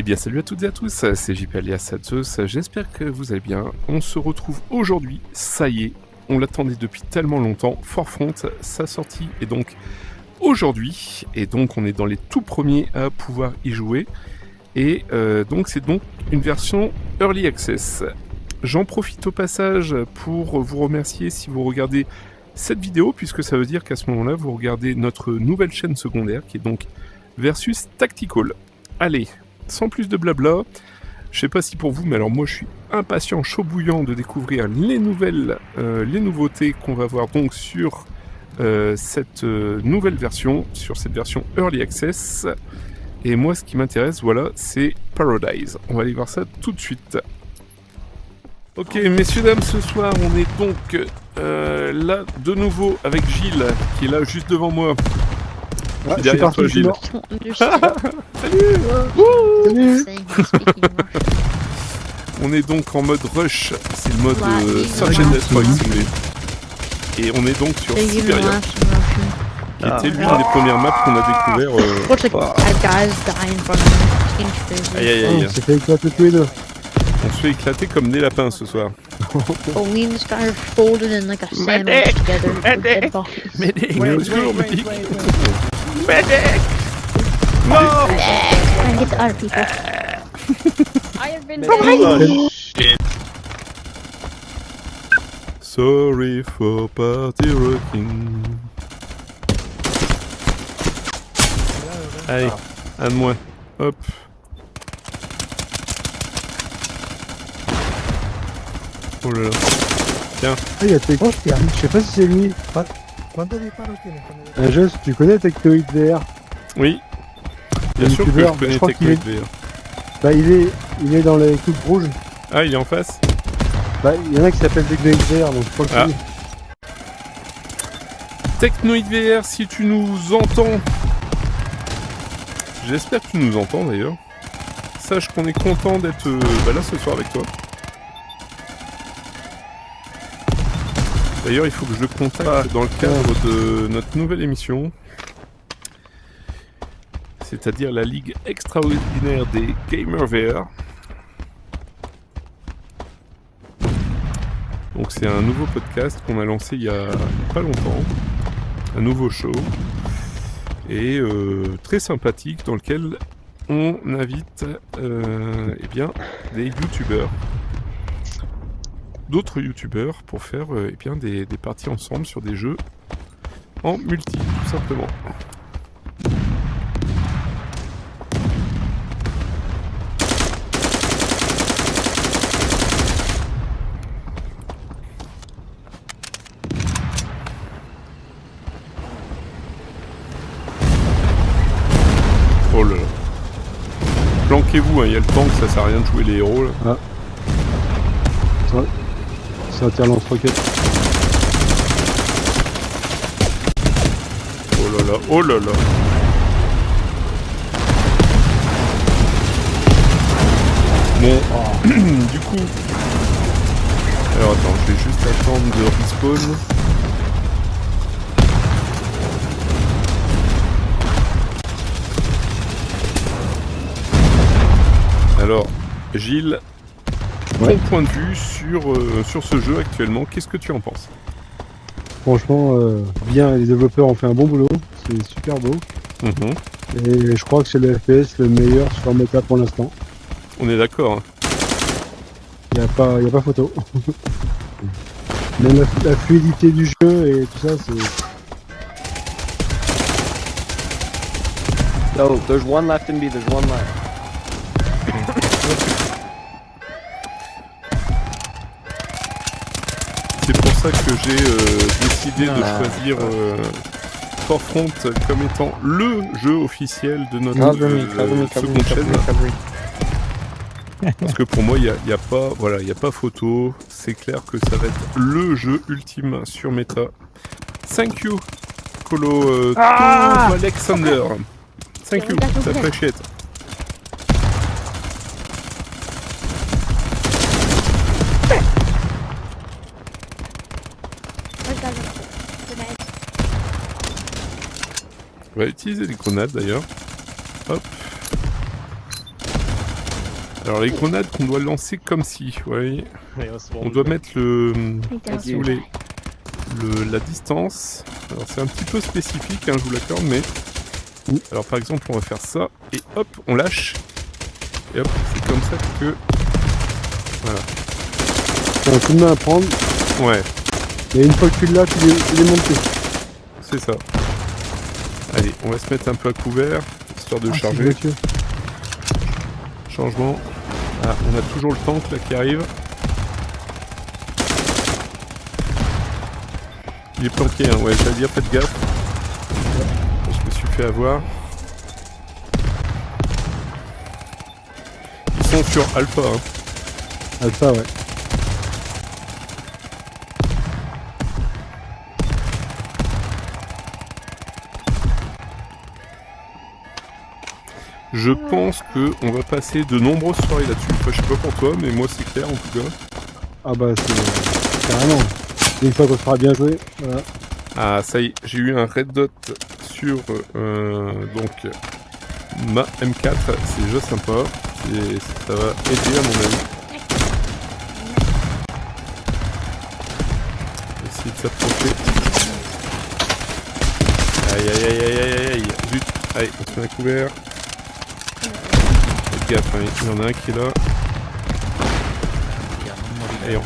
bien salut à toutes et à tous, c'est JP alias Atos, j'espère que vous allez bien. On se retrouve aujourd'hui, ça y est, on l'attendait depuis tellement longtemps, Forefront, sa sortie est donc aujourd'hui, et donc on est dans les tout premiers à pouvoir y jouer, et donc c'est donc une version Early Access. J'en profite au passage pour vous remercier si vous regardez cette vidéo, puisque ça veut dire qu'à ce moment-là, vous regardez notre nouvelle chaîne secondaire, qui est donc Versus Tactical. Allez, sans plus de blabla, je sais pas si pour vous, mais alors moi je suis impatient, chaud bouillant de découvrir les nouveautés qu'on va voir donc sur cette nouvelle version, sur cette version Early Access. Et moi ce qui m'intéresse, voilà, c'est Paradise. On va aller voir ça tout de suite. Ok, messieurs, dames, ce soir on est donc là de nouveau avec Gilles, qui est là juste devant moi. Ouais, je suis derrière toi, Gilles. Salut. Salut. On est donc en mode rush, c'est le mode Search and Destroy si vous voulez. Et on est donc sur Siberia, qui était l'une des premières maps qu'on a découvert. Aïe aïe aïe. On s'est fait éclater tous les deux. On se fait éclater comme des lapins ce soir. Medic, au secours, medic. Medic. Non. Sorry for party rocking. Allez, un de moins. Hop. Oh là là. Tiens. Ah, il y a Tectoid, je sais pas si c'est lui. Un jeu, tu connais Tectoid VR? Oui. Bien sûr que je connais Tectoid VR. Bah, il est dans les coupes rouges. Ah, il est en face? Bah, il y en a qui s'appellent Tectoid VR, donc je crois que c'est lui. Tectoid VR, si tu nous entends. J'espère que tu nous entends d'ailleurs. Sache qu'on est content d'être là ce soir avec toi. D'ailleurs, il faut que je le contacte dans le cadre de notre nouvelle émission. C'est-à-dire la Ligue extraordinaire des Gamers VR. Donc c'est un nouveau podcast qu'on a lancé il y a pas longtemps. Un nouveau show. Et très sympathique dans lequel on invite eh bien, des youtubeurs. D'autres youtubeurs pour faire eh bien, des parties ensemble sur des jeux en multi, tout simplement. Oh là là. Planquez-vous, hein, il y a le temps que ça sert à rien de jouer les héros là. Ah. Ça tire lance-roquette. Oh là là, oh là là. Mais du coup... Alors attends, je vais juste attendre de respawn. Alors, Gilles, ton point de vue sur ce jeu actuellement, qu'est-ce que tu en penses? Franchement, bien, les développeurs ont fait un bon boulot, c'est super beau. Et je crois que c'est le FPS le meilleur sur méta pour l'instant. On est d'accord. Hein. Il n'y a pas photo. Même la fluidité du jeu et tout ça, c'est... No, there's one left in B, there's one left. C'est pour ça que j'ai décidé de choisir Forefront comme étant le jeu officiel de notre seconde chaîne. Parce que pour moi, il y a pas photo. C'est clair que ça va être le jeu ultime sur méta. Thank you, Colo Tom Alexander. Thank you, ça fait chier. On va utiliser des grenades d'ailleurs. Hop. Alors les grenades qu'on doit lancer comme si, ouais. On doit mettre le, si vous voulez, la distance. Alors c'est un petit peu spécifique, hein, je vous l'accorde, mais... Alors par exemple, on va faire ça, et hop, on lâche. Et hop, c'est comme ça que... Voilà. C'est un coup de main à prendre. Ouais. Et une fois que tu l'as, tu les montes. C'est ça. Allez, on va se mettre un peu à couvert, histoire de charger. Changement. Ah, on a toujours le tank là qui arrive. Il est planqué, hein, ouais, j'allais dire, faites gaffe. Je me suis fait avoir. Ils sont sur Alpha, hein. Alpha, ouais. Je pense que on va passer de nombreuses soirées là-dessus. Enfin, je sais pas pour toi, mais moi c'est clair en tout cas. Ah bah c'est carrément. Une fois qu'on sera bien joué, voilà. Ah ça y est, j'ai eu un red dot sur donc ma M4, c'est déjà sympa. Et ça va aider à mon avis. Essayer de s'approcher. Aïe aïe aïe aïe aïe aïe. Zut. Allez, on se met à couvert. Faites gaffe, hein, il y en a un qui est là. Allez,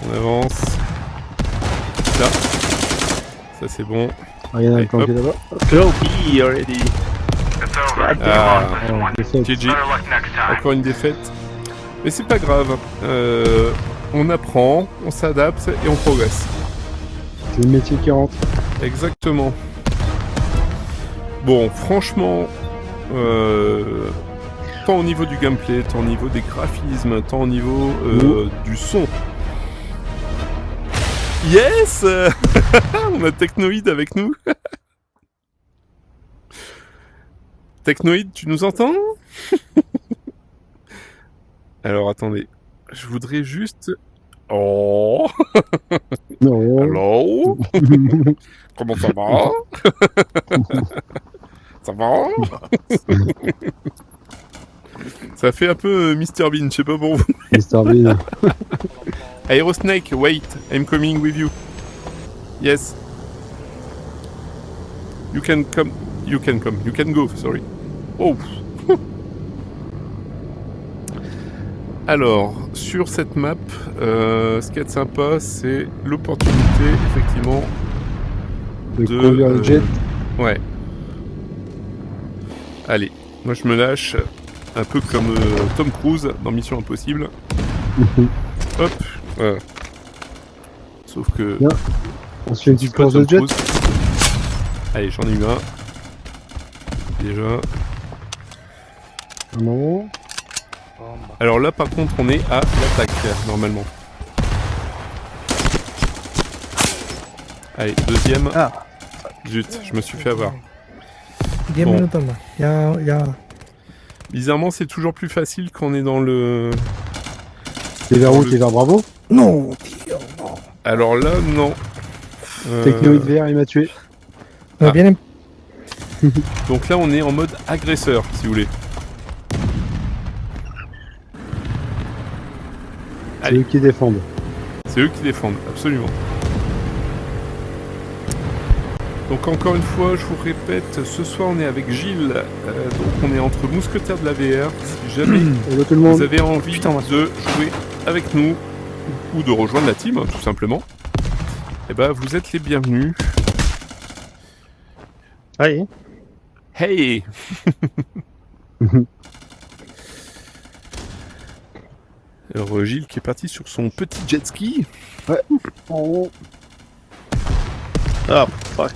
on avance. Là. Ça c'est bon. Ah, il y en a un Allez, planqué là-bas. Trophy already. Ah, Oh, GG. Encore une défaite. Mais c'est pas grave. On apprend, on s'adapte et on progresse. c'est le métier qui rentre. Exactement. Bon, franchement, tant au niveau du gameplay, tant au niveau des graphismes, tant au niveau du son. Yes. On a Technoïde avec nous. Technoïde, tu nous entends? Alors attendez, je voudrais juste... Oh. Non. Hello. Comment ça va? Ça va? Ça fait un peu Mr Bean, je sais pas pour vous. Mr Bean. Aerosnake, wait, I'm coming with you. Yes. You can come. You can come. You can go, sorry. Oh. Alors, sur cette map, ce qui est sympa, c'est l'opportunité, effectivement, de conduire le jet. Ouais. Allez, moi je me lâche, un peu comme Tom Cruise dans Mission Impossible. Hop, voilà. Sauf que... Bien. On se fait une je suis petite pas course de Tom jet. Cruise. Allez, j'en ai eu un. Déjà. Un moment. Alors là, par contre, on est à l'attaque, normalement. Allez, deuxième. Ah. Zut, je me suis fait avoir. 10 Bon. minutos más. Ya. Bizarrement, c'est toujours plus facile quand on est dans le... T'es vers où? T'es vers Bravo? No, tío, no. Alors là, non. Technoïde vert, il m'a tué. Me Ah. vienen. Donc là, on est en mode agresseur, si vous voulez. C'est Allez. eux qui défendent. C'est eux qui défendent, absolument. Donc encore une fois, je vous répète, ce soir on est avec Gilles, donc on est entre mousquetaires de la VR. Si jamais Hello tout le monde. vous avez envie de jouer avec nous ou de rejoindre la team, tout simplement, eh ben vous êtes les bienvenus. Hey. Hey. Alors Gilles qui est parti sur son petit jet ski. Ouais. Oh. Oh, fuck.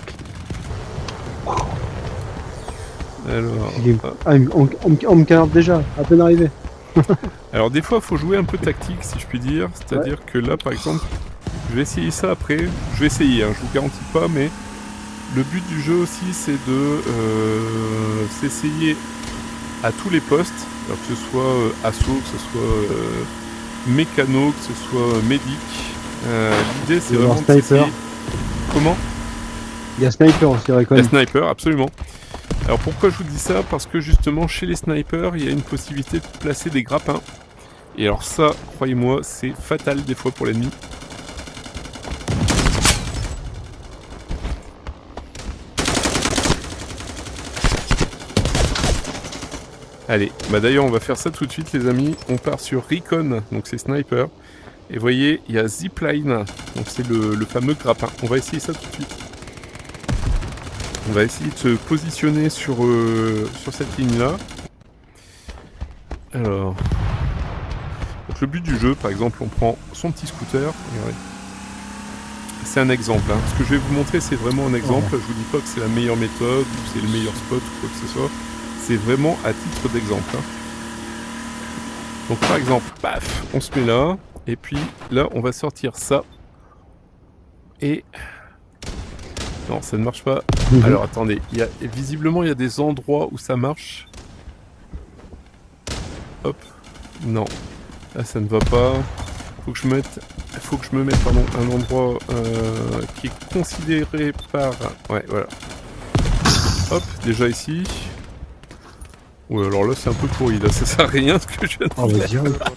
Alors, Il est- Ah, on me canarde déjà, à peine arrivé. alors des fois il faut jouer un peu tactique si je puis dire, c'est-à-dire que là par exemple, je vais essayer ça après, je vais essayer, hein, je vous garantis pas, mais le but du jeu aussi c'est de s'essayer à tous les postes, alors que ce soit assaut, que ce soit mécano, que ce soit médic. L'idée c'est Il va y vraiment avoir de sniper. s'essayer. Comment? Il y a sniper aussi, La Recon. sniper, absolument. Alors pourquoi je vous dis ça? Parce que justement chez les snipers, il y a une possibilité de placer des grappins. Et alors ça, croyez-moi, c'est fatal des fois pour l'ennemi. Allez, bah d'ailleurs on va faire ça tout de suite les amis. On part sur Recon, donc c'est sniper. Et vous voyez, il y a Zipline, donc c'est le fameux grappin. On va essayer ça tout de suite. On va essayer de se positionner sur cette ligne-là. Alors... Donc le but du jeu, par exemple, on prend son petit scooter. Regardez. C'est un exemple. Hein. Ce que je vais vous montrer, c'est vraiment un exemple. Je vous dis pas que c'est la meilleure méthode, ou c'est le meilleur spot, ou quoi que ce soit. C'est vraiment à titre d'exemple. Hein. Donc par exemple, paf, on se met là. Et puis là, on va sortir ça. Et... Non, ça ne marche pas. Alors attendez, visiblement il y a des endroits où ça marche. Hop. Non. Là ça ne va pas. Faut que je me mette un endroit qui est considéré par... Ouais, voilà. Hop, déjà ici. Ouais, alors là c'est un peu pourri, là ça sert à rien ce que je viens de faire.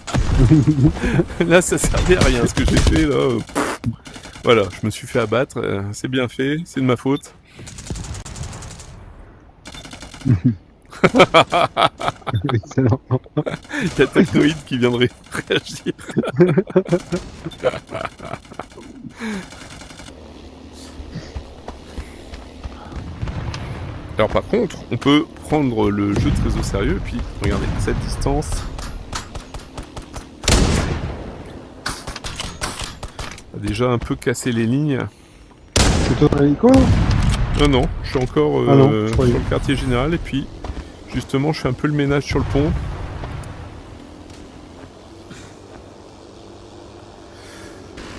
Là ça servait à rien ce que j'ai fait là. Voilà, je me suis fait abattre, c'est bien fait, c'est de ma faute. Excellent. Il y a Technoïde qui viendrait réagir. Alors par contre, on peut prendre le jeu très au sérieux, et puis regardez, cette distance... Déjà un peu cassé les lignes. C'est toi l'hélico? Non, je suis encore sur le quartier général et puis justement je fais un peu le ménage sur le pont.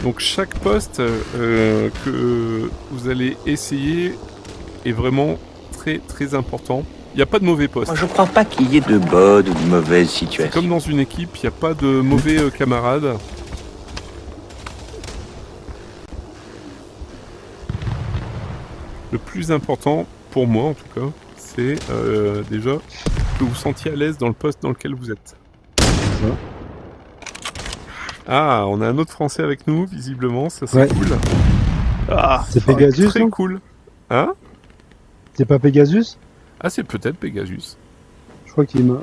Donc chaque poste que vous allez essayer est vraiment très très important. Il n'y a pas de mauvais poste. Moi, je crois pas qu'il y ait de bonnes ou de mauvaises C'est situations. comme dans une équipe, il n'y a pas de mauvais camarades. Le plus important, pour moi en tout cas, c'est déjà que vous sentiez à l'aise dans le poste dans lequel vous êtes. Ah, on a un autre Français avec nous, visiblement, ça c'est cool. Ah, C'est Pegasus, très non? cool. Hein? C'est pas Pegasus? Ah, c'est peut-être Pegasus. Je crois qu'il m'a...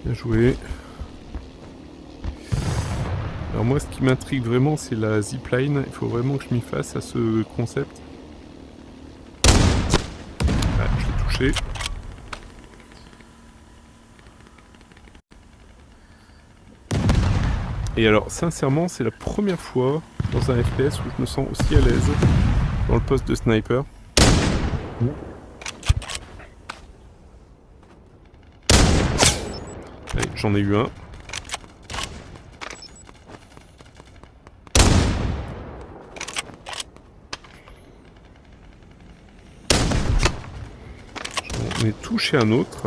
Bien joué. Alors moi, ce qui m'intrigue vraiment, c'est la zipline. Il faut vraiment que je m'y fasse à ce concept. Ah, je l'ai touché. Et alors, sincèrement, c'est la première fois dans un FPS où je me sens aussi à l'aise dans le poste de sniper. Allez, j'en ai eu un. J'en ai touché un autre.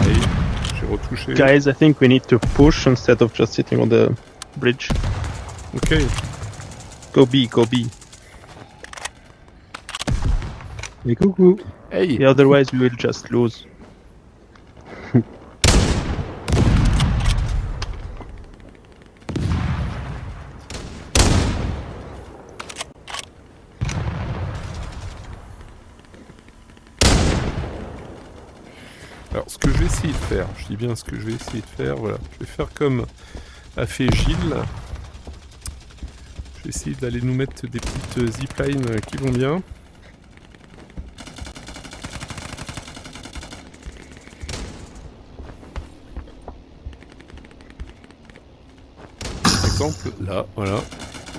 Allez, j'ai retouché. guys, I think we need to push instead of just sitting on the bridge. Ok. Go B, go B. Et coucou. Hey. Yeah, otherwise we will just lose. Alors, ce que je vais essayer de faire, je dis bien ce que je vais essayer de faire, voilà. Je vais faire comme a fait Gilles. Je vais essayer d'aller nous mettre des petites ziplines qui vont bien. Par exemple, là, voilà.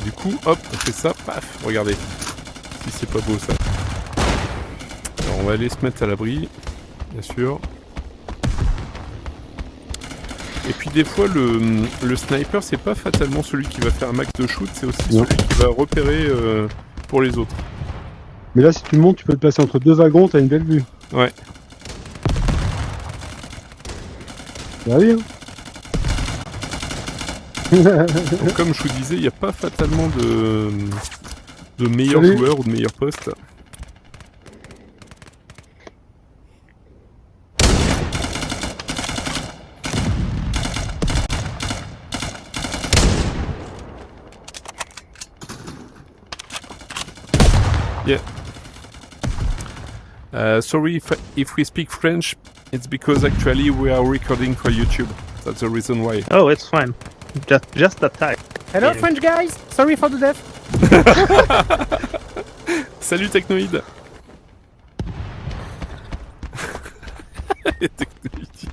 Du coup, hop, on fait ça, paf, regardez. Si c'est pas beau ça. Alors, on va aller se mettre à l'abri, bien sûr. Et puis des fois, le sniper, c'est pas fatalement celui qui va faire un max de shoot, c'est aussi Non. celui qui va repérer pour les autres. Mais là, si tu montes, tu peux te placer entre deux wagons, t'as une belle vue. Ouais. Bah oui, hein. Donc, comme je vous disais, il n'y a pas fatalement de meilleurs Salut. joueurs ou de meilleurs postes. Yeah. Sorry if we speak French, it's because actually we are recording for YouTube. That's the reason why. Oh, it's fine. Just attack. Hello, Yeah. French guys. Sorry for the death. Salut Technoïde. Technoïde.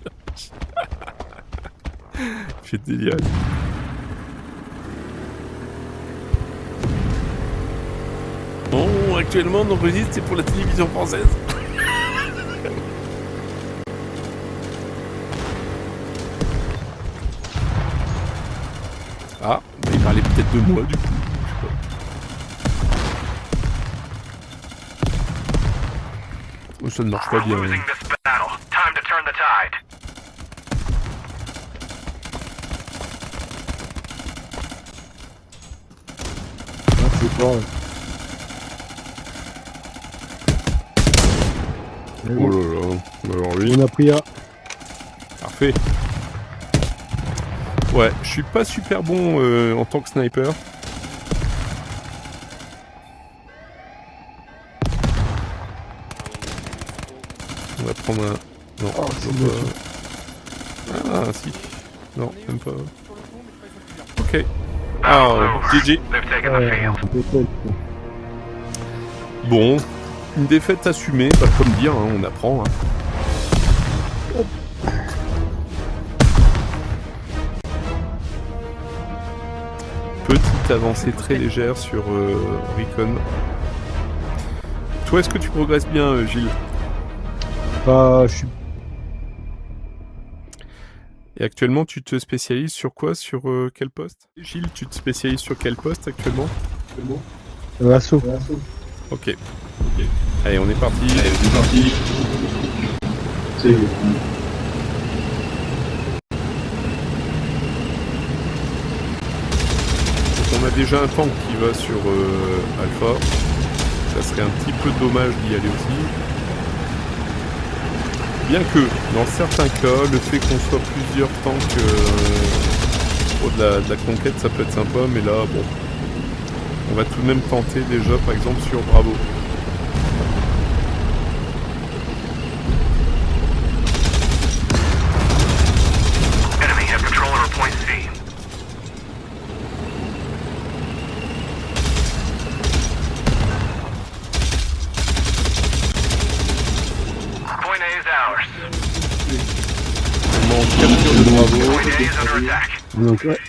Fait délire. Bon, actuellement, on enregistre, c'est pour la télévision française. Ah, bah, il parlait peut-être de moi, du coup. Je sais pas. Ça ne marche pas bien. Losing this battle. Time to turn the tide. Ah, c'est fort, ouais. Oh là là. Alors lui, On a pris A. parfait. Ouais, je suis pas super bon en tant que sniper. On va prendre un... Non, Oh, je c'est veux bien pas... Ah, si. Non, même pas. Ok. Ah, GG. They've taken the field. Peut-être. Bon, une défaite assumée, bah, comme dire, hein, on apprend. Hein. Petite avancée très légère sur Recon. Toi, est-ce que tu progresses bien, Gilles? Bah, je suis Et actuellement, tu te spécialises sur quoi? Sur quel poste? Gilles, tu te spécialises sur quel poste actuellement? assaut. Ok. Allez, on est parti. Donc, on a déjà un tank qui va sur Alpha. Ça serait un petit peu dommage d'y aller aussi. Bien que, dans certains cas, le fait qu'on soit plusieurs tanks pour de la conquête, ça peut être sympa, mais là, bon, on va tout de même tenter déjà, par exemple, sur Bravo. Enemy have control over point C. Point A is ours. On manque 4 tirs de Bravo. Point A is under attack. Donc, ouais.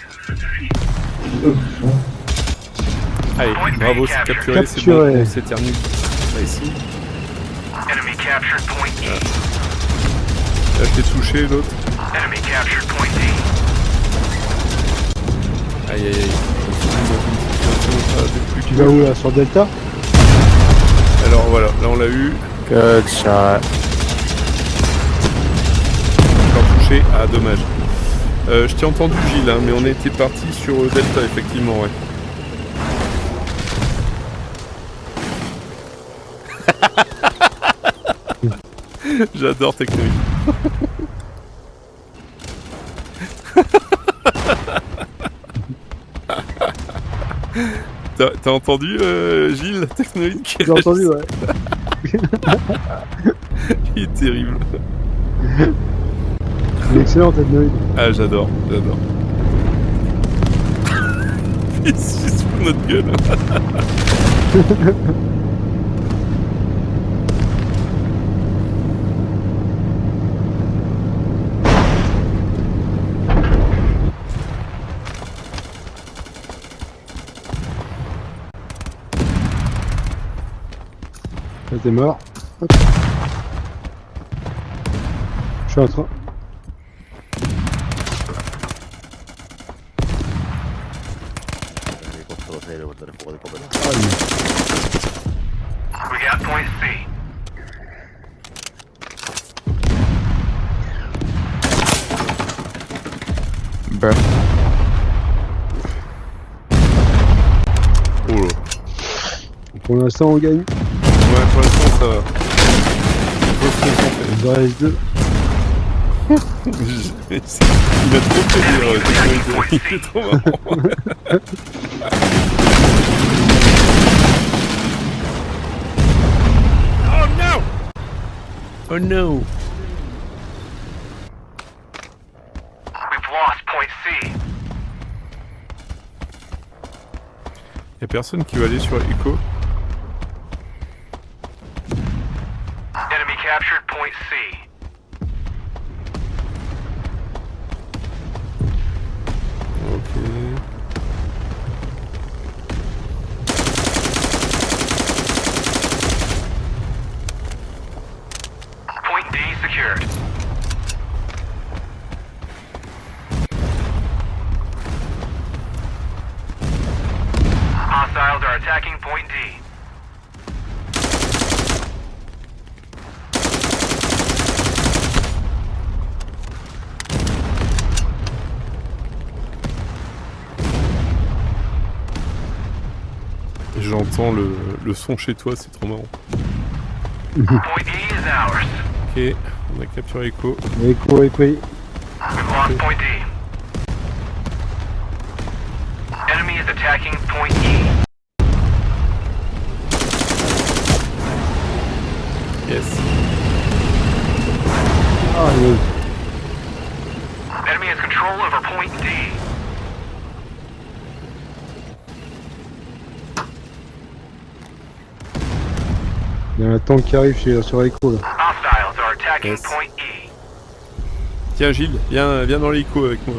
Allez, Bravo, c'est capturé, c'est Capturé. bon, on s'éternue. Là, ici. Enemy captured point E. Là, je t'ai touché, l'autre. Enemy captured point D. Aïe, aïe, aïe. Je me suis mis dans une situation de plus Tu vas où là? Sur Delta? Alors voilà, là on l'a eu. Good shot. Encore touché. Ah, dommage. Je t'ai entendu, Gilles, hein, mais on était parti sur Delta, effectivement, ouais. J'adore Technoïde. T'as entendu, Gilles, Technoïde qui J'ai entendu, ouais. Il est terrible. Il est excellent, Technoïde. Ah, j'adore. Il se fout de notre gueule. Là, t'es mort. Hop. Je suis en train. We got point C. Oh là. Pour l'instant, on gagne. Ouais, pour l'instant, ça va. Faut se concentrer. Il en reste 2. Il a trop plaisir, il est trop marrant. Oh no! Oh no! We've lost point C. Y'a personne qui va aller sur Echo. Enemy captured point C. Ok. Point D secured. Hostiles are attacking point D. J'entends le son chez toi, c'est trop marrant. Point E is ours. Ok, on a capturé Echo. Echo est pris. We've lost point D. Enemy is attacking point E. Yes. Ah, oui. Enemy has control over point D. Il y a un tank qui arrive sur Echo là. Hostiles are attacking Yes. point E. Tiens Gilles, viens dans l'Echo avec moi.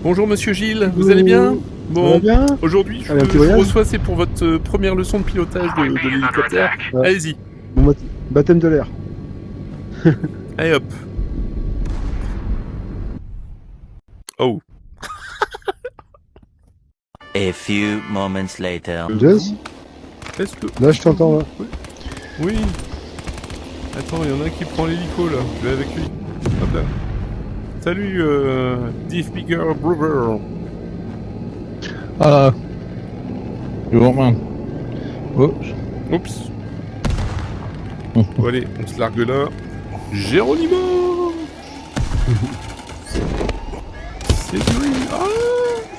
Bonjour Monsieur Gilles, vous allez bien? Ça va bien? Aujourd'hui je Allez, un petit vous voyage. reçois, c'est pour votre première leçon de pilotage de l'hélicoptère. Ouais. Allez-y, Bon, baptême de l'air. allez hop. Oh, A few moments later. Jess, est-ce que... là je t'entends là. Oui. Attends, il y en a un qui prend l'hélico là, je vais avec lui. Hop là. Salut Diff Bigger Brother. Hello. You want man? Whoops. Oups. Bon, allez, on se largue là. Géronimo. C'est lui. Ah,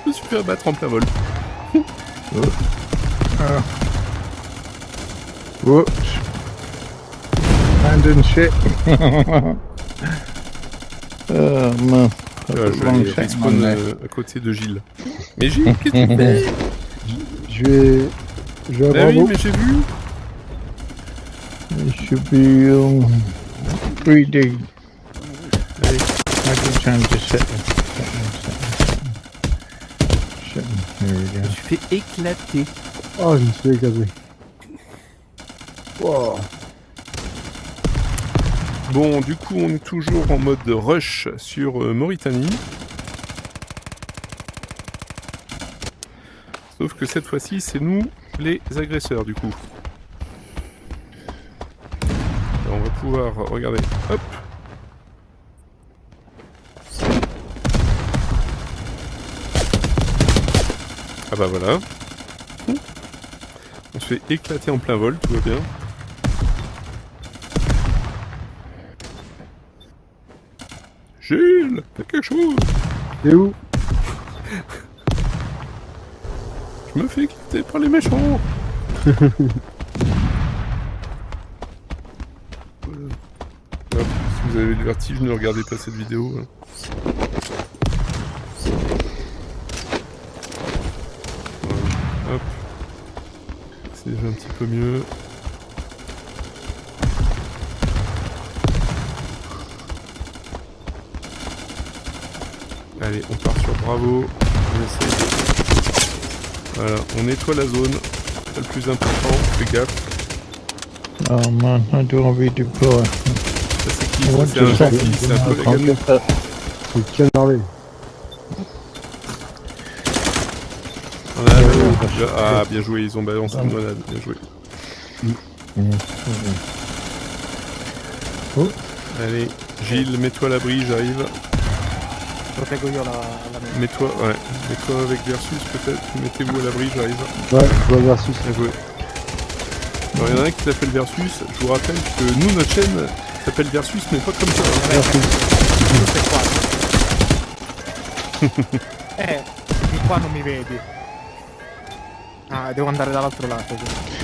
je me suis fait abattre en plein vol. Whoops. Hand and shit. Oh man. Je vais aller respawn à côté de Gilles. Mais Gilles, qu'est-ce que tu fais? Je vais à Bah oui, Bravo. mais j'ai vu. It should be 3D. Allez, I can change the setting. Here we go. je fais éclater. Oh, je me suis éclaté. Wow. Bon, du coup, on est toujours en mode rush sur Mauritanie. Sauf que cette fois-ci, c'est nous les agresseurs, du coup. Alors, on va pouvoir regarder. Hop. Ah bah voilà. On se fait éclater en plein vol, tout va bien. Gilles, t'as quelque chose? Et où? Je me fais éclater par les méchants. Hop, si vous avez le vertige, ne regardez pas cette vidéo. Hein. Voilà, hop. C'est déjà un petit peu mieux. Allez, on part sur Bravo. On essaye de... Voilà, on nettoie la zone. C'est le plus important, fais gaffe. Oh man, I do want to redeploy. Ça c'est qui? I want C'est to un set gentil, c'est un collègue à I'll nous. get that. faut canarder. Ah, bien joué, ils ont balancé une grenade, bien joué. Oh. Allez, Gilles, mets-toi à l'abri, j'arrive. Proteggo io la mia. Mets-toi avec Versus peut-être, mettez-vous à l'abri, j'arrive. Ouais, je vois Versus. Bien joué. Alors il y en a un qui s'appelle Versus, je vous rappelle que nous, notre chaîne s'appelle Versus, mais pas comme ça. Versus. Questo è qua. Di qua non mi vedi. Ah, devo andare dall'altro lato.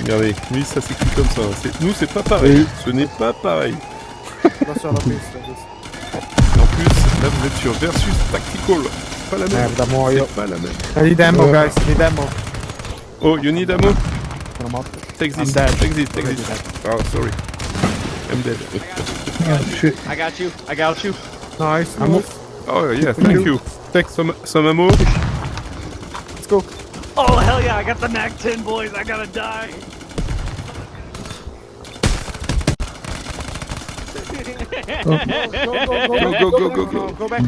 Regardez, lui ça s'écrit comme ça. Nous c'est pas pareil, Oui. ce n'est pas pareil. Lo so, l'ho visto. Et en plus, là vous êtes sur Versus Tactical. C'est pas la même. Merda, muoio. C'est pas la même. Di demo, guys, di demo. Oh, you need ammo? Sono morto. Take this, I'm dead. take this. Oh, sorry. I'm dead. Oh shit. I got you. I got you. Nice. Oh yeah, thank you. Take some ammo. Let's go. Oh hell yeah! I got the MAC-10, boys. I gotta die. Go back.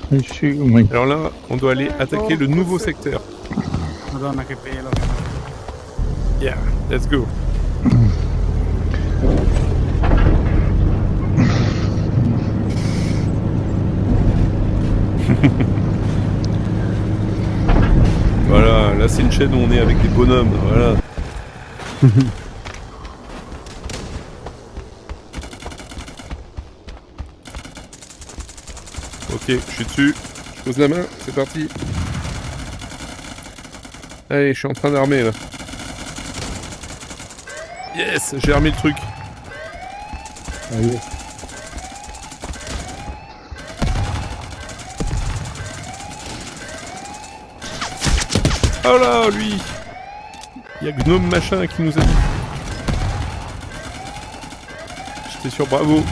He's shooting me. Alors là, on doit aller attaquer le nouveau secteur. Madonna che pelo. Yeah, let's go. Voilà, là c'est une chaîne où on est avec des bonhommes, voilà. Ok, je suis dessus, je pose la main, c'est parti. Allez, je suis en train d'armer là. Yes, j'ai armé le truc. Allez. Oh là, lui! Il y a Gnome machin qui nous a dit. J'étais sur Bravo.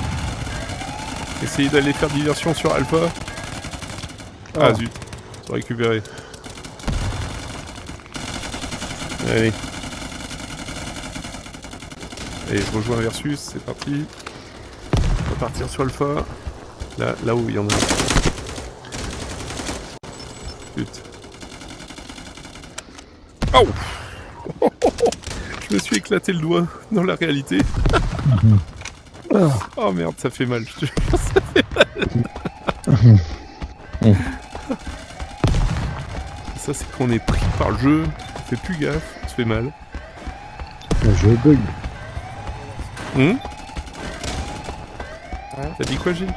Essayez d'aller faire diversion sur Alpha. Ah Oh. zut, ils ont récupéré. Allez. Allez, je rejoins Versus, c'est parti. On va partir sur Alpha. Là où il y en a. Putain. Oh. Je me suis éclaté le doigt dans la réalité. Oh merde, ça fait mal, je te jure, ça fait mal. Ça c'est qu'on est pris par le jeu, on fait plus gaffe, on se fait mal. Je bug. T'as dit quoi, Gilles?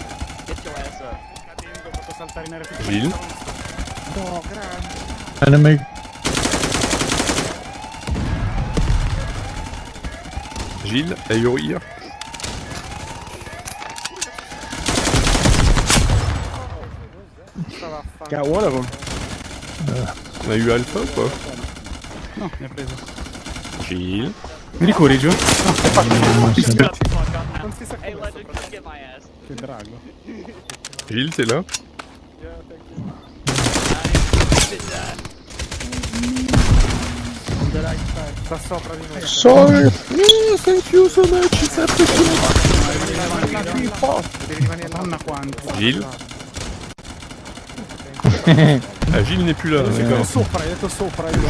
Get your ass up. Gilles? Enemy. Gilles, are you here? Got one of them. On a eu Alpha ou pas? No, mi ha preso. Gilles? Mi ricuri giù? Shut the fuck up now. Non si sa Hey, come Legend, come get my ass. Che drago. Gilles, t'es là? Sta sopra di noi. Sorry. Thank you so much, it's appreciated. Devi rimanere là. Quanto. Gilles? Ah, Gilles n'est plus là, d'accord. Sopra, hai detto sopra. Io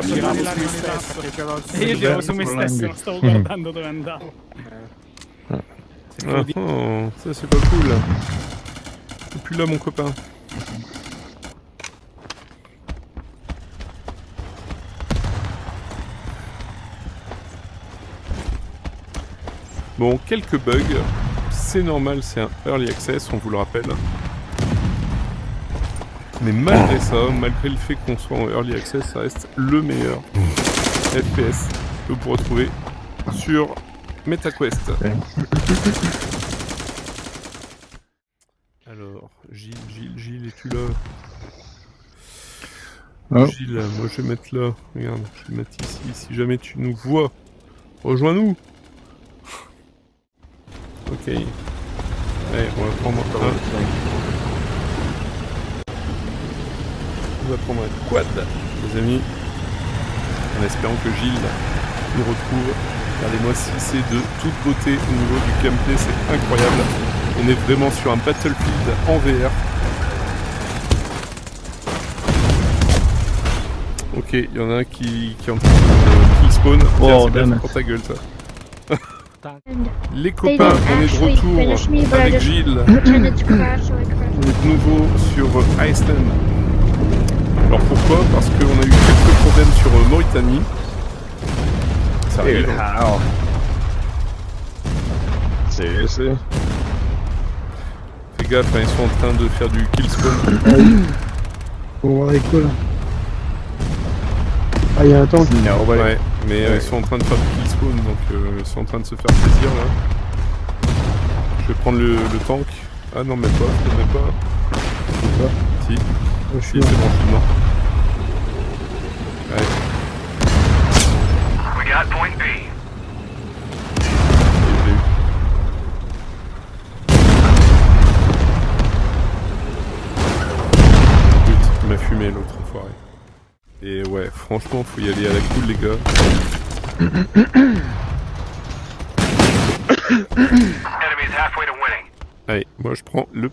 giravo su me stesso. Io giravo su me stesso, non stavo guardando dove andavo. Ah, oh, ça c'est pas cool. T'es plus là mon copain. Bon, quelques bugs. C'est normal, c'est un early access, on vous le rappelle. Mais malgré ça, malgré le fait qu'on soit en early access, ça reste le meilleur FPS que vous pourrez trouver sur MetaQuest. Alors, Gilles, es-tu là? Oh. Gilles, moi je vais mettre là. Regarde, je vais mettre ici. Si jamais tu nous vois, rejoins-nous. Ok. Allez, on va prendre un. On va prendre un quad, les amis. En espérant que Gilles nous retrouve. Regardez-moi si c'est de toute beauté au niveau du gameplay, c'est incroyable. On est vraiment sur un Battlefield en VR. Ok, il y en a un qui est en train de kill spawn. Tiens, Oh, c'est bien damn it. pour ta gueule, ça. And Les they copains, didn't on est de actually finish me, retour but I avec just Gilles. pretended to crash, so I crashed. On est de nouveau sur Iceland. Alors pourquoi? Parce qu'on a eu quelques problèmes sur Mauritanie. Ça arrive. Seriously? Fais gaffe, hein, ils sont en train de faire du kill spawn. Faut voir les calls. Ah, il y a un tank. Ouais, mais ils sont en train de faire du kill spawn, donc ils sont en train de se faire plaisir là. Je vais prendre le tank. Ah non, même pas, je peux même pas. Si, Je si, suis c'est bon, je suis dedans. Ouais, We got point B. je l'ai eu. Putain, il m'a fumé l'autre enfoiré. Et ouais, franchement, faut y aller à la cool, les gars. Enemy's halfway to winning. Allez, moi je prends le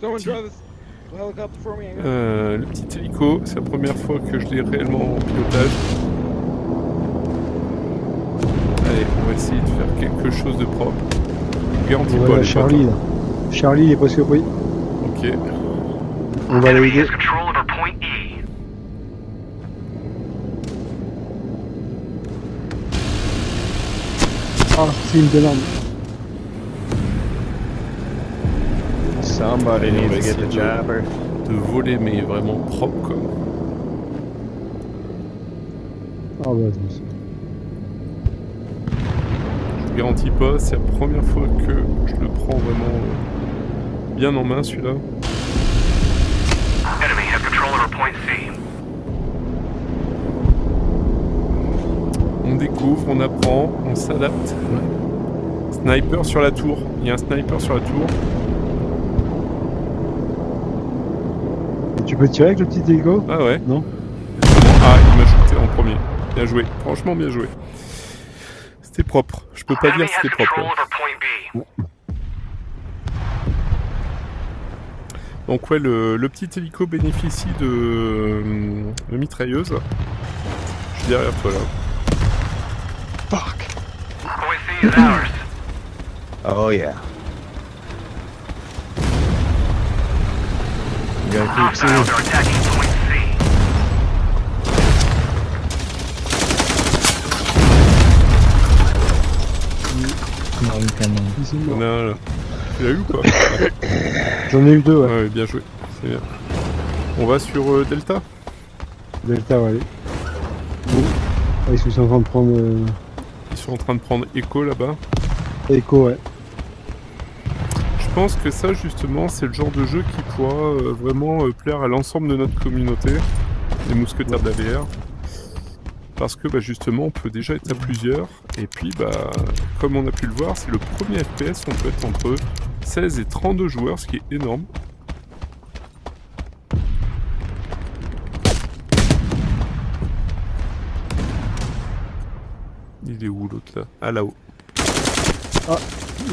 petit hélico. C'est la première fois que je l'ai réellement en pilotage. Allez, on va essayer de faire quelque chose de propre. Garantis pas Voilà, les Charlie là. Charlie il est presque pris. potes. Ok. On va Enemy l'aider. has control over point E. Ah, c'est une énorme. Somebody On va needs to get essayer the jabber. de voler, mais vraiment propre quoi. Ah bah, je me suis... Je garantis pas, c'est la première fois que je le prends vraiment bien en main celui-là. Enemy has control over point C. On découvre, on apprend, on s'adapte. Sniper sur la tour. Il y a un sniper sur la tour. Et tu peux tirer avec le petit hélico? Ah ouais. Non. Ah, il m'a shooté en premier. Bien joué. Franchement, bien joué. C'était propre. Je peux pas dire Enemy que has c'était propre. control Là. over point B. Donc ouais, le petit hélico bénéficie de mitrailleuse. Je suis derrière toi là. Fuck. Point C is ours. Oh yeah. You gotta keep Hostiles seeing. are attacking point C. Ici, On non. a un là. Tu l'as eu ou quoi? J'en ai eu deux, ouais. Ouais, bien joué. C'est bien. On va sur Delta. Delta, ouais, allez. Bon. Ah, ils sont en train de prendre Ils sont en train de prendre Echo là-bas. Echo, ouais. Je pense que ça justement c'est le genre de jeu qui pourra vraiment plaire à l'ensemble de notre communauté, les mousquetaires de la VR. Parce que bah, justement on peut déjà être à plusieurs, et puis bah comme on a pu le voir, c'est le premier FPS, on peut être entre 16 et 32 joueurs, ce qui est énorme. Il est où l'autre là? Ah là-haut.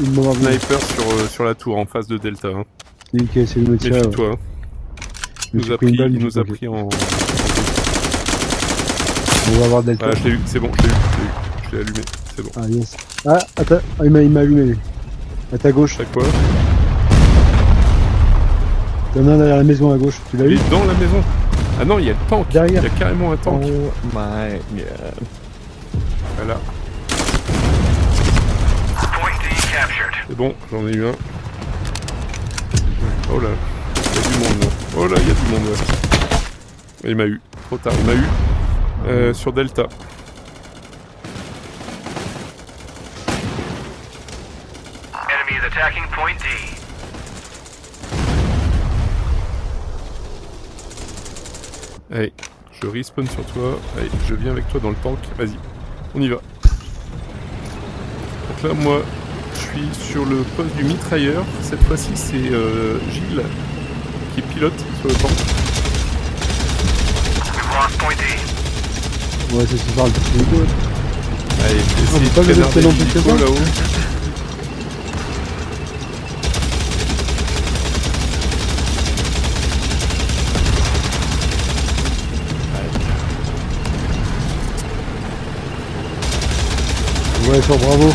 Il m'a vu. Sniper sur la tour en face de Delta. Hein. C'est lui qui a essayé de me tirer. Ouais. Méfie-toi. Hein. Je me suis pris une balle, Il nous a ok. pris en... On va avoir Delta. Ah, je l'ai eu, c'est bon, je l'ai eu. Je l'ai allumé, c'est bon. Ah, yes. Ah, attends, ah, il m'a allumé. Lui. À ta gauche. T'as quoi? T'en as un derrière la maison à gauche. Tu l'as Il vu? est dans la maison. Ah non, il y a le tank. Derrière. Il y a carrément un tank. Oh my god. Voilà. Point D captured. C'est bon, j'en ai eu un. Oh là, il y a du monde là. Oh là, il y a du monde là. Il m'a eu. Trop tard, il m'a eu. Sur Delta. Enemy is attacking point D. Allez, je respawn sur toi. Allez, je viens avec toi dans le tank. Vas-y, on y va. Donc là, moi, je suis sur le poste du mitrailleur. Cette fois-ci, c'est Gilles qui pilote sur le tank. We've lost point D. Ouais, c'est ce soir le petit hélico. Allez, On essayez peut pas de le canarder laisser non plus que l'hélico ça là-haut. va sur Bravo.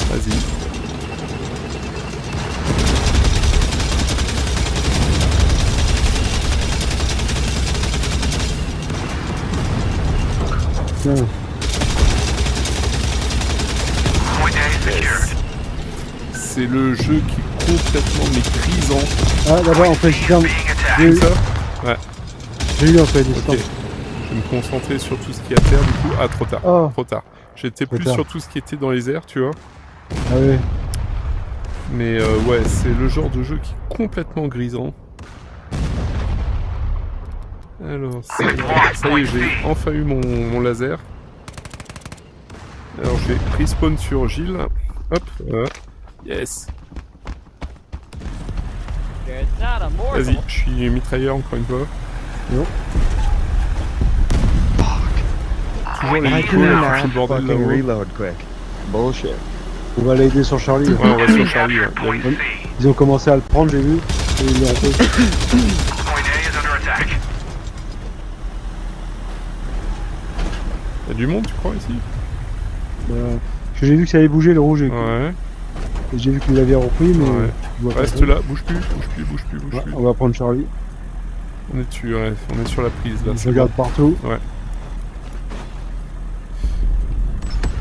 Vas-y. Tiens. Point A is secured. C'est le jeu qui est complètement grisant. Ah, là-bas, en fait, Being attacked. j'ai eu, Ça Ouais, j'ai eu en fait, ok. distance. Je vais me concentrer sur tout ce qui est à terre du coup. Ah, trop tard. Oh. Trop tard. J'étais Trop plus tard. sur tout ce qui était dans les airs, tu vois. Ah ouais. Mais ouais, c'est le genre de jeu qui est complètement grisant. Alors, ça y est, j'ai enfin eu mon laser. Alors, je vais respawn sur Gilles. Hop, yes. Vas-y, je suis mitrailleur encore une fois. Non. Toujours les hélicos, là, tout le bordel là-haut. reload quick. Bullshit. On va l'aider sur Charlie. Ouais, on va sur Charlie. Ouais. Point C. Ils ont commencé à le prendre, j'ai vu. Et ils l'ont fait. Point A is under attack. Y'a du monde, tu crois, ici? Parce que j'ai vu que ça allait bouger le rouge. Et Ouais, j'ai vu qu'il l'avait repris, mais. ouais. je vois pas Reste trop. là, bouge plus. Ouais, on va prendre Charlie. On est dessus, ouais. On est sur la prise là. Je c'est regarde partout. bon.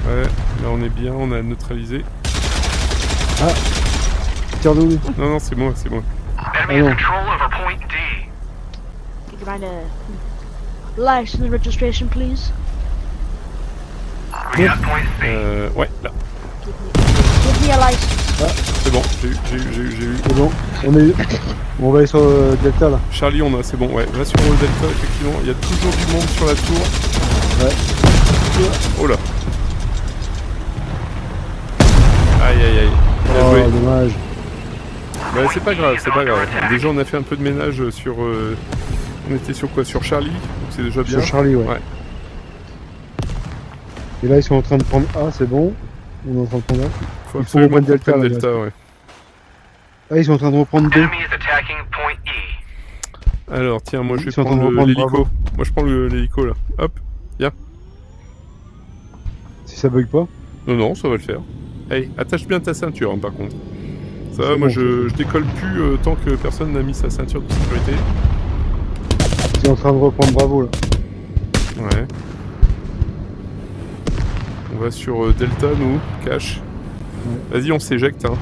Ouais, là on est bien, on a neutralisé. Tire de où? Non, non, c'est moi. Enemy Oh, has no. control over point D. Could you write a license registration, please? We got point C. Ouais, là. Give me a license. C'est bon, j'ai eu. C'est bon. On va aller sur Delta là. Charlie, on a, c'est bon, ouais. Va sur le Delta, effectivement. Il y a toujours du monde sur la tour. Ouais. Oh là. Aïe, aïe, aïe. Bien Oh, joué. dommage. Bah, c'est pas grave. Déjà, on a fait un peu de ménage sur. On était sur quoi? Sur Charlie, donc c'est déjà bien. Sur Charlie, ouais. Ouais. Et là, ils sont en train de prendre A, c'est bon. On est en train de prendre A. Faut Il faut absolument reprendre qu'on Delta, prenne là, Delta, ouais. Ah, ils sont en train de reprendre B. Enemy is attacking point E. Alors, tiens, moi je Ils vais sont en train de prendre reprendre l'hélico. Bravo. Moi je prends l'hélico là. Hop. Si ça bug pas. Non, non, ça va le faire. Hey, attache bien ta ceinture hein, par contre. Ça va, C'est moi bon, je décolle plus tant que personne n'a mis sa ceinture de sécurité. Ils sont en train de reprendre Bravo là. Ouais. On va sur Delta, nous, cash. Vas-y, on s'éjecte, hein,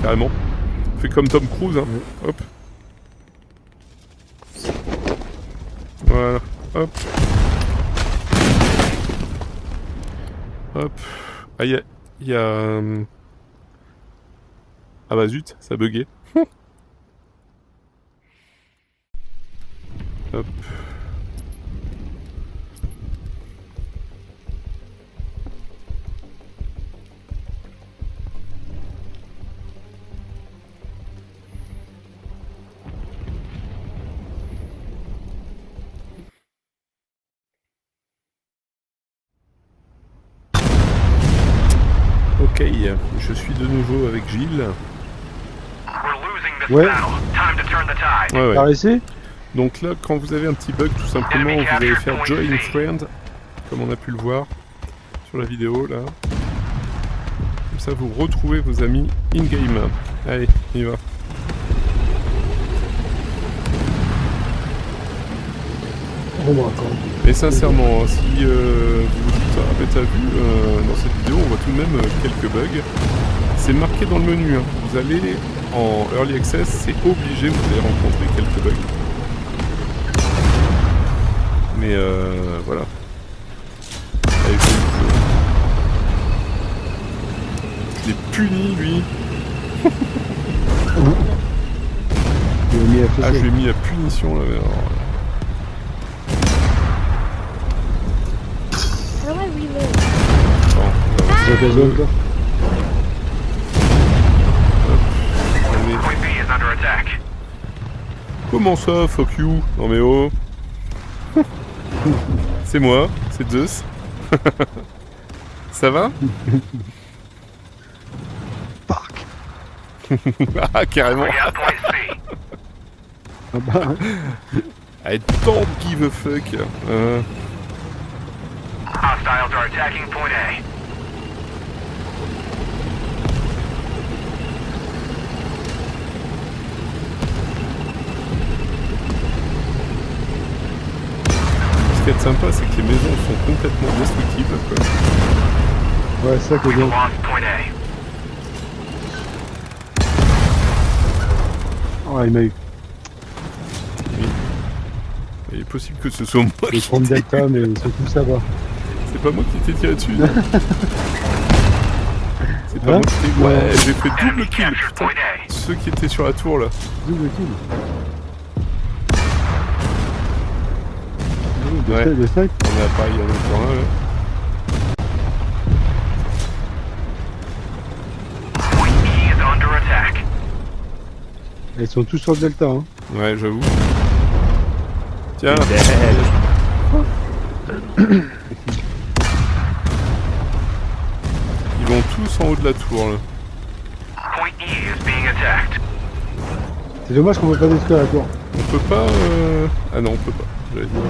carrément. On fait comme Tom Cruise, hein. Hop. Voilà, hop. Hop. Ah, il y a... Ah bah zut, ça a bugué. Hop. Ok, je suis de nouveau avec Gilles. We're losing this Ouais. battle. Time to turn the tide. Ouais, ouais. T'as réussi? Donc là, quand vous avez un petit bug, tout simplement, vous allez faire Join Friend, comme on a pu le voir sur la vidéo là. Comme ça, vous retrouvez vos amis in-game. Allez, on y va. On va attendre. Mais sincèrement, si vous vous dites, ah mais t'as vu, dans cette vidéo, on voit tout de même quelques bugs. C'est marqué dans le menu, hein. Vous allez en Early Access, c'est obligé, vous allez rencontrer quelques bugs. Mais voilà. Allez, je l'ai puni, lui. Il a mis à Ah, je fesser. lui ai mis la punition, là. Mais alors... How do I reload? Attends, Ils ont des zones, là. on est- Point B is under attack. Comment ça, fuck you? Non mais oh. C'est moi, c'est Zeus. Ça va? Ah, carrément. We got point C. Ah bah, I don't give a fuck. Hostile attacking point A. Ce qui est sympa, c'est que les maisons sont complètement destructibles, quoi. Ouais, c'est ça que We j'ai. lost point A. Oh, il m'a eu. Il est possible que ce soit moi Les qui 30 delta, mais ils sont tous là-bas. C'est pas moi qui t'ai tiré dessus, non. C'est pas Hein moi qui t'ai... Ouais, j'ai fait double Enemy kill, captured putain. point A. Ceux qui étaient sur la tour, là. Double kill. Ouais. De snipe. On a pareil, il y en a encore un, là. Point E is under attack. Ils sont tous sur le delta, hein. Ouais, j'avoue. Tiens. Ils vont tous en haut de la tour, là. Point E is being attacked. C'est dommage qu'on peut pas détruire la tour. On peut pas... Ah non, on peut pas. J'allais dire.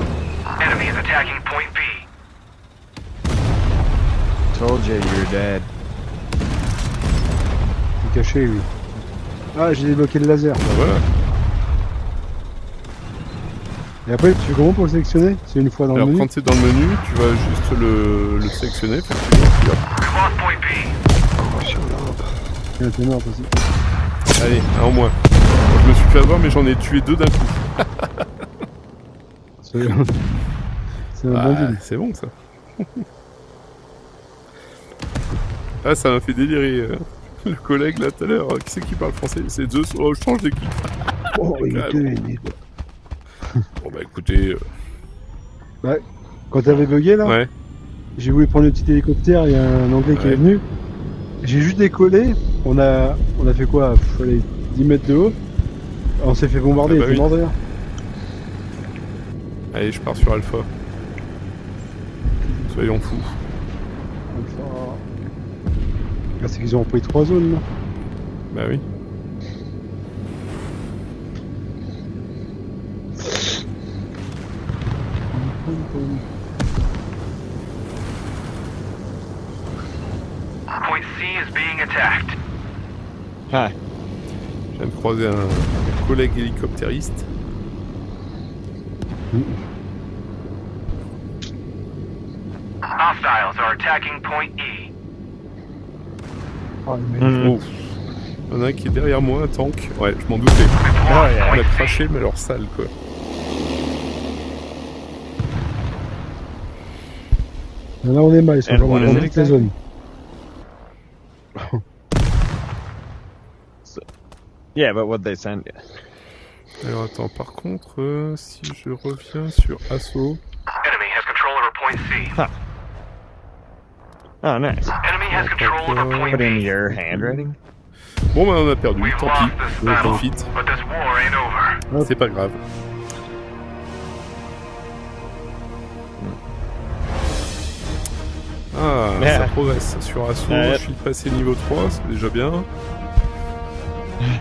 Enemy is attacking point B. Told you you're dead. Il est caché, lui. Ah, j'ai débloqué le laser. Bah voilà. Et après, tu fais comment pour le sélectionner? C'est une fois dans Alors le menu. quand t'es dans le menu, tu vas juste le sélectionner, effectivement, puis hop. We lost point B. Tiens, t'es mort aussi. Allez, un en moins. Je me suis fait avoir, mais j'en ai tué 2 d'un coup. C'est un bon deal. C'est bon, ça. Ah, ça m'a fait délirer. Le collègue, là, tout à l'heure. Qui c'est qui parle français? C'est Zeus. Oh, je change d'équipe. Oh, il carrément. était aidé, quoi. Bon, bah écoutez... Bah, quand t'avais bugué, là, Ouais. j'ai voulu prendre le petit hélicoptère, il y a un anglais qui Ouais. est venu. J'ai juste décollé, on a fait quoi? Allez, 10 mètres de haut. On s'est fait bombarder, Ah bah il était oui. mort derrière. Allez, je pars sur Alpha. Soyons fous. Ah, c'est qu'ils ont repris 3 zones, là. Bah oui. Point C is being attacked. Hi. Je viens de croiser un collègue hélicoptériste. Hostiles are attacking point E. Ah, mais... Oh. Il y en a un qui est derrière moi, un tank. Ouais, je m'en doutais. We've lost On point a C. craché, mais alors sale, quoi. Là, on est mal, ils sont And vraiment what dans is it toutes les exactly? zones. Yeah, but what'd they send you? Alors attends, par contre, si je reviens sur Assaut... Enemy has control over point C. Huh. Oh, nice. Enemy has control over point Put in B. your handwriting. Bon bah on a perdu, We've tant lost pis. this On battle, profite. but this war ain't over. C'est pas grave. Ah, Yeah. ça progresse. Sur Assaut, Ouais. je suis passé niveau 3, c'est déjà bien.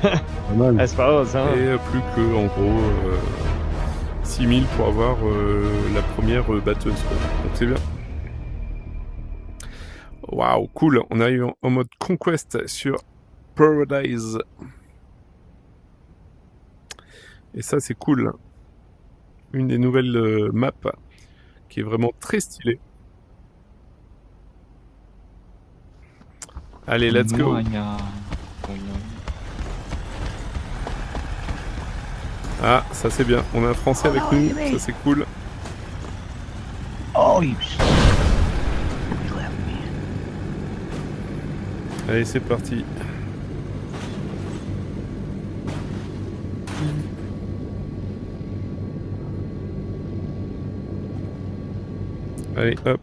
Pas mal. I suppose, huh? Et plus que, en gros, 6000 pour avoir la première batteuse. Quoi. Donc c'est bien. Waouh, cool. On arrive en mode Conquest sur Paradise. Et ça, c'est cool. Une des nouvelles maps qui est vraiment très stylée. Allez, let's go. Ah, ça c'est bien. On a un Français avec nous. Ça c'est cool. Oh, you Allez, c'est parti. Allez, hop.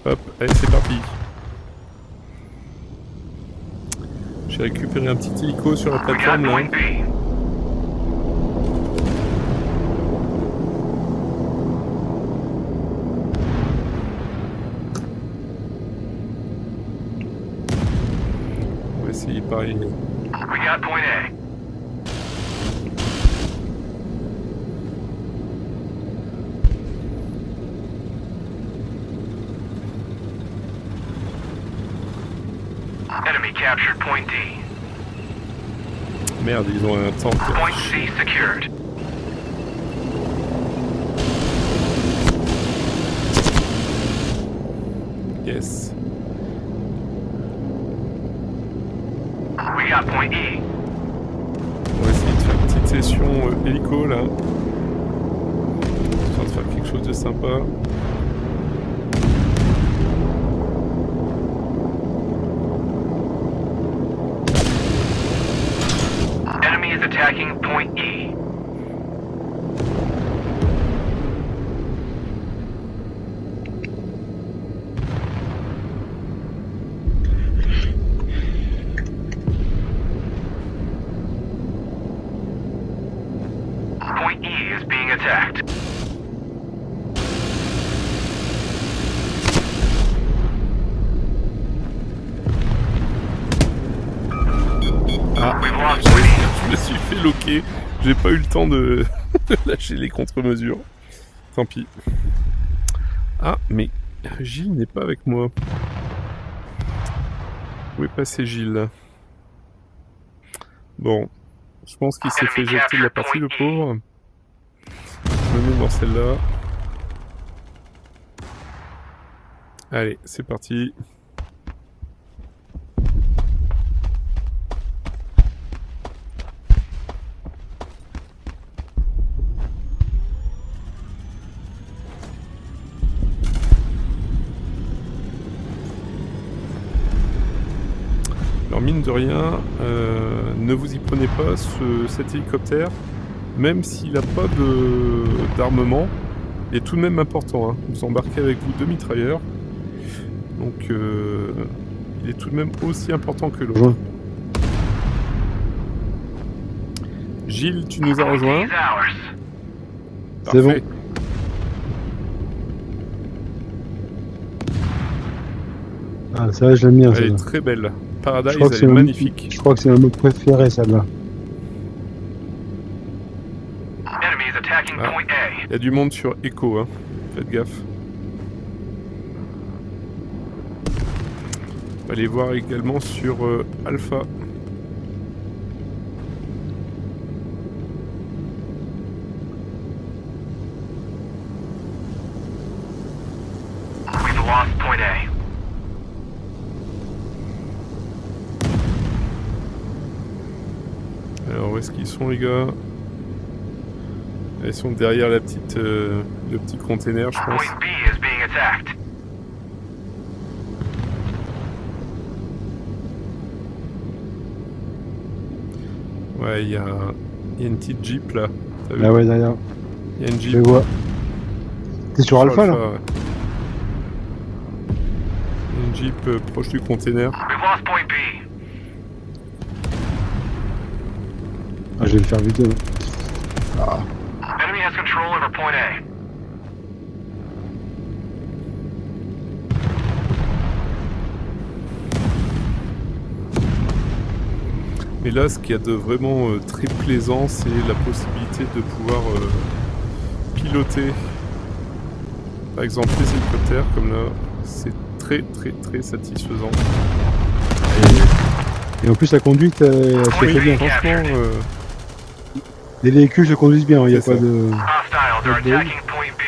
Hop, allez, c'est parti. J'ai récupéré un petit hélico sur la We got plateforme là. point B. On va essayer pareil. We got point A. captured point D. Merde, ils ont un tank. Point C secured. Yes. We got point E. On va essayer de faire une petite session hélico là. Histoire de faire quelque chose de sympa. Enemy is attacking point E. Point E is being attacked. Ah, We've lost point E. je me suis fait loquer. J'ai pas eu le temps de lâcher les contre-mesures. Tant pis. Ah, mais Gilles n'est pas avec moi. Où est passé Gilles? Bon, je pense qu'il s'est fait jeter de la partie, le pauvre. Je me mets dans celle-là. Allez, c'est parti. Alors mine de rien, ne vous y prenez pas, cet hélicoptère, même s'il n'a pas d'armement, il est tout de même important. Hein. Vous embarquez avec vous 2 mitrailleurs, donc il est tout de même aussi important que l'autre. Gilles, tu nous as rejoint. C'est bon. Ah, ça je l'aime bien. Elle est très belle. Paradise, elle est magnifique. Je crois que c'est un mot préféré, celle-là. Enemy is attacking point A. Il y a du monde sur Echo, hein. Faites gaffe. On va aller voir également sur Alpha. We've lost point A. Alors où est-ce qu'ils sont les gars? Ils sont derrière la petite, le petit container je pense. Point B is being attacked. Ouais, il y a une petite Jeep là. T'as vu? Ah ouais, derrière. Il y a une Je Jeep. vois. T'es sur Alpha là? Ouais. Il y a une Jeep proche du container. We've lost point B. Ah, je vais le faire vite. Enemy has control over point A. Mais là, ce qu'il y a de vraiment très plaisant, c'est la possibilité de pouvoir piloter, par exemple, les hélicoptères, comme là. C'est très satisfaisant. Et en plus, la conduite, elle se fait bien. Franchement, Les véhicules se conduisent bien, il n'y a C'est pas ça. de... Hostiles are attacking point B.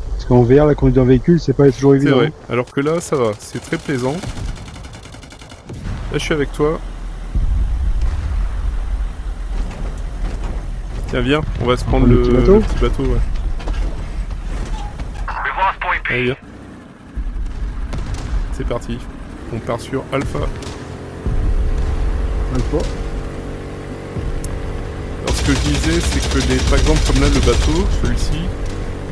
Parce qu'en VR, la conduite d'un véhicule, c'est pas toujours c'est évident. vrai. Alors que là, ça va. C'est très plaisant. Là, je suis avec toi. Tiens, viens. On va se prendre Le le petit bateau. le petit bateau, ouais. We've lost point B. Allez, viens. C'est parti. On part sur Alpha. Alpha. Alors ce que je disais, c'est que les, par exemple comme là le bateau, celui-ci,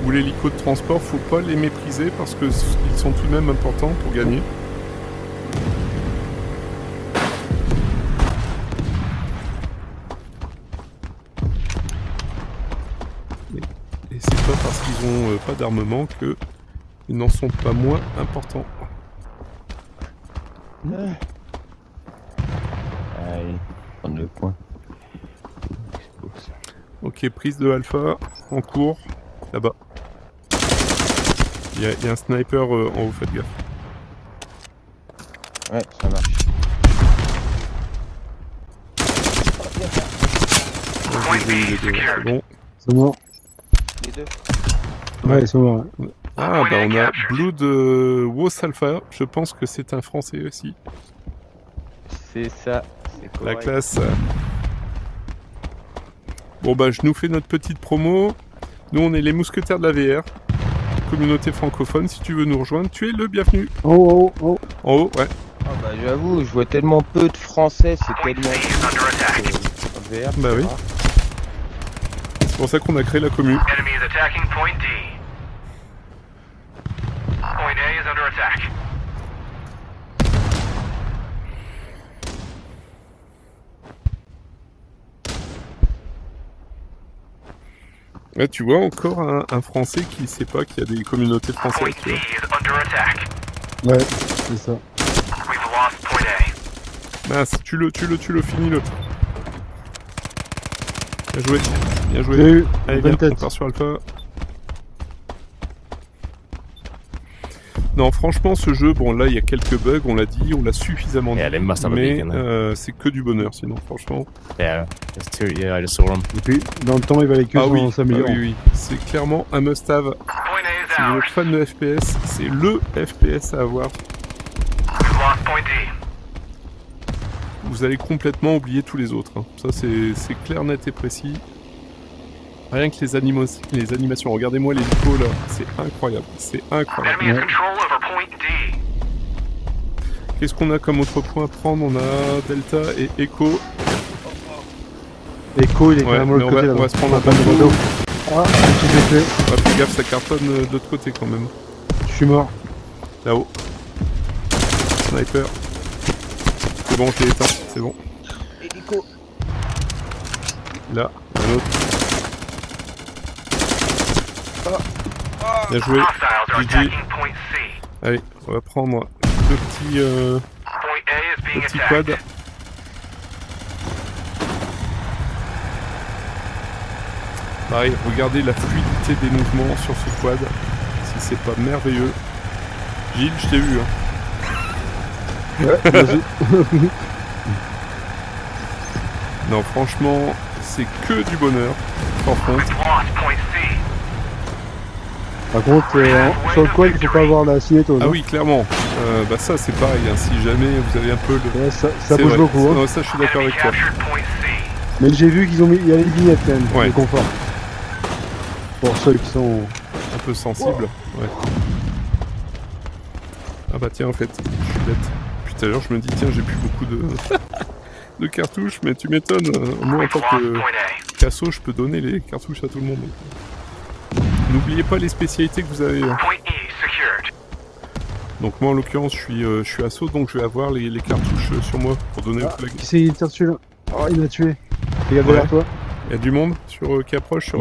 ou l'hélico de transport, faut pas les mépriser parce que ils sont tout de même importants pour gagner. Et c'est pas parce qu'ils ont pas d'armement que ils n'en sont pas moins importants. Allez, prendre le point. Ok, prise de Alpha, en cours, là-bas. Il y a un sniper en haut, faites gaffe. Ouais, ça marche. Je les ai eu les deux, c'est bon. C'est mort. Les deux. Ouais, ils sont morts. Ouais. Ah, bah on a Blood Wos Alpha. Je pense que c'est un français aussi. C'est ça. C'est La correct. classe. Bon, bah, je nous fais notre petite promo. Nous, on est les mousquetaires de la VR. Communauté francophone. Si tu veux nous rejoindre, tu es le bienvenu. Oh. En haut, ouais. Ah bah j'avoue, je vois tellement peu de français, c'est Point tellement... C is under attack. VR, Bah oui. C'est pour ça qu'on a créé la commu. Enemy is attacking point D. Point A is under attack. Là, tu vois encore un Français qui sait pas qu'il y a des communautés françaises. Point Tu D vois. is under attack. Ouais, c'est ça. We've lost point A. Mince, tue-le, finis-le. Bien joué, bien joué. J'ai eu. Allez, Bonne viens, on tête. part sur Alpha. Non, franchement, ce jeu, bon, là, il y a quelques bugs, on l'a dit, on l'a suffisamment dit. Yeah, they must have a Mais beacon there. c'est que du bonheur, sinon, franchement. Yeah, there's two. Yeah, I just saw them. Et puis, dans le temps, il va aller que Ah oui, s'améliorer. oui. C'est clairement un must-have. Point A is Si vous ours. êtes fan de FPS, c'est le FPS à avoir. We've lost point D. Vous allez complètement oublier tous les autres. Hein. Ça, c'est clair, net et précis. Rien que les animations. Regardez-moi les icônes là. C'est incroyable. C'est incroyable. Enemy has control over point D. Qu'est-ce qu'on a comme autre point à prendre? On a Delta et Echo. Echo, il est Ouais, carrément de mais l'autre côté on là-bas. va se prendre un pas de bateau. bateau. Ah, tu t'es fait. Ah, fais gaffe, ça cartonne de l'autre côté quand même. Je suis mort. Là-haut. Sniper. C'est bon, je l'ai éteint. C'est bon. Là, un autre. Bien joué. Hostiles are GG. attacking point C. Allez, on va prendre le petit, Point A is being le petit attacked. quad. Pareil, regardez la fluidité des mouvements sur ce quad. Si c'est pas merveilleux. Gilles, je t'ai vu. Hein. Ouais, vas-y. Non, franchement, c'est que du bonheur. Par contre, We've lost point C. Par contre, sur le quad, il faut pas avoir la cinétose. ah oui, clairement. Bah ça, c'est pareil. Hein, si jamais vous avez un peu le. Ouais, ça C'est bouge vrai. beaucoup. Hein. Non, ça, je suis d'accord Enemy avec toi. captured point C. Mais j'ai vu qu'ils ont mis. Il y a les vignettes quand même. Ouais. De confort. Pour ceux qui sont. Un peu sensible. Ouais. Ah bah tiens, en fait, je suis bête. Puis tout à l'heure, je me dis, tiens, j'ai plus beaucoup de. de cartouches, mais tu m'étonnes. Moi, en We've tant lost que point A. casso, je peux donner les cartouches à tout le monde. N'oubliez pas les spécialités que vous avez. Hein. Point E secured. Donc moi, en l'occurrence, je suis asso, donc je vais avoir les cartouches sur moi pour donner aux collègues. Qui c'est qui tire dessus là? Oh, il m'a tué. Regarde Ouais. derrière toi. Il y a du monde sur, qui approche sur...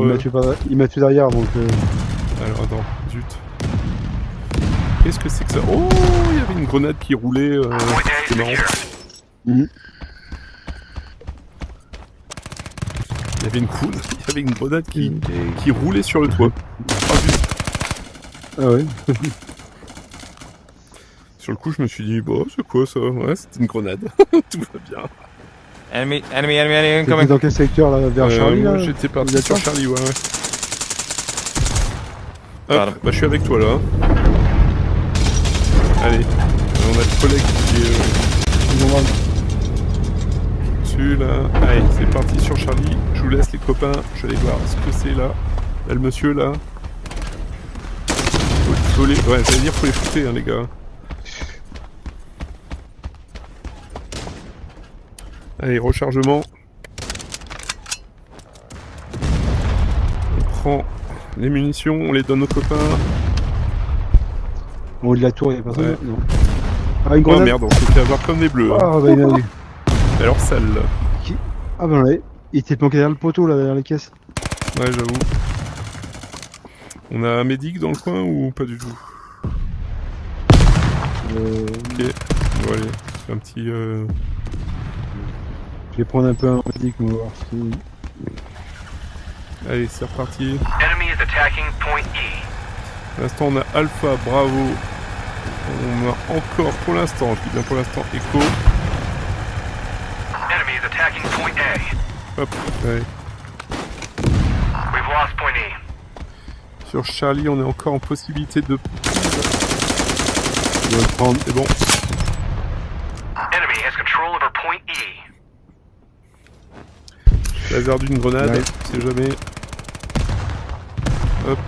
Il m'a tué derrière donc. Alors attends, zut. Qu'est-ce que c'est que ça? Oh, il y avait une grenade qui roulait. Point A is C'est marrant. secured. Mhm. Il y avait une grenade qui roulait sur le toit. Ah, zut. Ah ouais. Sur le coup, je me suis dit, bon, c'est quoi ça? Ouais, c'était une grenade. Tout va bien. Enemy T'étais incoming. dans quel secteur là? Vers Charlie moi, là? j'étais parti Vous êtes sur là Charlie, ouais. Hop, Pardon. bah je suis avec toi là. Allez, on a le collègue qui est Ils vont dessus là. Allez, c'est parti sur Charlie. Je vous laisse les copains, je vais aller voir ce que c'est là. Là, le monsieur là. Faut les... Ouais, j'allais dire faut les shooter hein, les gars. Allez, rechargement. On prend les munitions, on les donne aux copains. En haut de la tour, il y a personne. Ouais. Non. Ah, une Oh grenade. merde, on s'est fait avoir comme des bleus. Hein. Ah, bah il a eu. Alors celle là. Ah, bah ouais. Il était planqué derrière le poteau là, derrière les caisses. Ouais, j'avoue. On a un médic dans le coin ou pas du tout? Ok, bon allez, un petit... Je vais prendre un peu un médic, on va voir ce qu'il... Allez, c'est reparti. Enemy is attacking point E. Pour l'instant, on a Alpha, Bravo. On a encore, pour l'instant, je dis bien pour l'instant, Echo. Enemy is attacking point A. Hop, ouais. We've lost point E. Sur Charlie, on est encore en possibilité de... On va le prendre, c'est bon. Enemy has control over point E. Laser d'une grenade, Ouais. on sait jamais. Hop.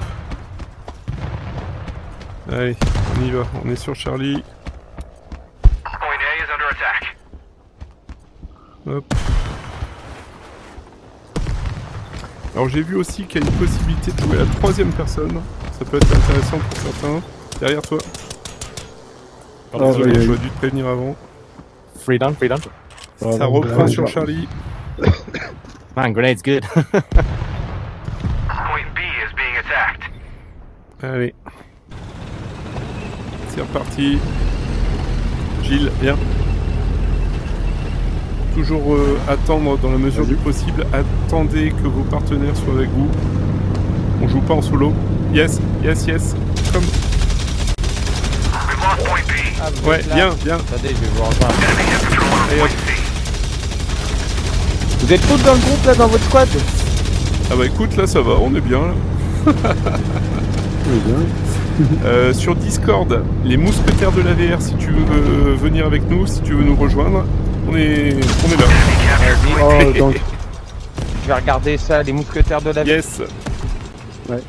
Allez, on y va, on est sur Charlie. Point A is under attack. Hop. Alors j'ai vu aussi qu'il y a une possibilité de jouer à la troisième personne. Ça peut être intéressant pour certains. Derrière toi. Désolé, j'aurais dû te prévenir avant. Free down, free down. Ça reprend sur Charlie. Man, grenade's good. Point B is being attacked. Allez. C'est reparti. Gilles, viens. Toujours attendre dans la mesure du possible. Attendez que vos partenaires soient avec vous. On joue pas en solo. Yes, yes, yes. Comme. We've lost point B. Ouais, viens, viens. Attendez, je vais vous rejoindre. Enemy has control over Allez, hop. point C. Vous êtes tous dans le groupe là, dans votre squad? Ah bah écoute, là ça va, on est bien là. Sur Discord, les mousquetaires de l'AVR, si tu veux venir avec nous, si tu veux nous rejoindre, on est là. Vas-y, Oh, donc, je vais regarder ça, les mousquetaires de la... Yes. ouais.